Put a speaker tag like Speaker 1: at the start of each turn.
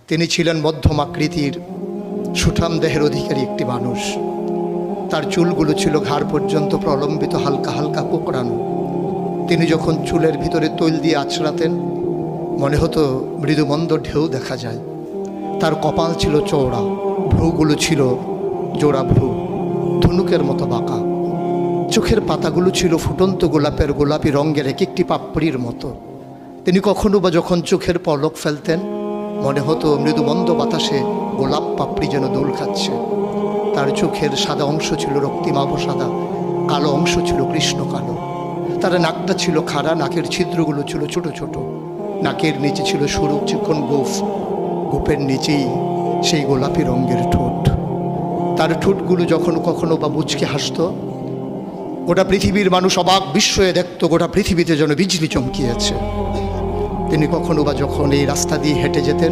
Speaker 1: তিনি ছিলেন মধ্যম আকৃতির সুঠাম দেহের অধিকারী একটি মানুষ। তার চুলগুলো ছিল ঘাড় পর্যন্ত প্রলম্বিত, হালকা হালকা কোঁকড়ানো। তিনি যখন চুলের ভিতরে তৈল দিয়ে আছড়াতেন মনে হতো মৃদুমন্দ ঢেউ দেখা যায়। তার কপাল ছিল চওড়া, ভ্রুগুলো ছিল জোড়া ভ্রু, ধনুকের মতো বাঁকা। চোখের পাতাগুলো ছিল ফুটন্ত গোলাপের গোলাপি রঙের এক একটি পাপড়ির মতো। তিনি কখনো বা যখন চোখের পলক ফেলতেন মনে হতো মৃদুমন্দ বাতাসে গোলাপ পাপড়ি যেন দোল খাচ্ছে। তার চোখের সাদা অংশ ছিল রক্তিমাভ সাদা, কালো অংশ ছিল কৃষ্ণ কালো। তার নাকটা ছিল খাড়া, নাকের ছিদ্রগুলো ছিল ছোট ছোট। নাকের নিচে ছিল সরু চিকন গোঁফ, গোঁফের নিচেই সেই গোলাপি রঙের ঠোঁট। তার ঠোঁটগুলো যখন কখনো বা মুচকে হাসত, গোটা পৃথিবীর মানুষ অবাক বিস্ময়ে দেখত গোটা পৃথিবীতে যেন বিজলি চমকিয়েছে। তিনি কখনো বা যখন এই রাস্তা দিয়ে হেঁটে যেতেন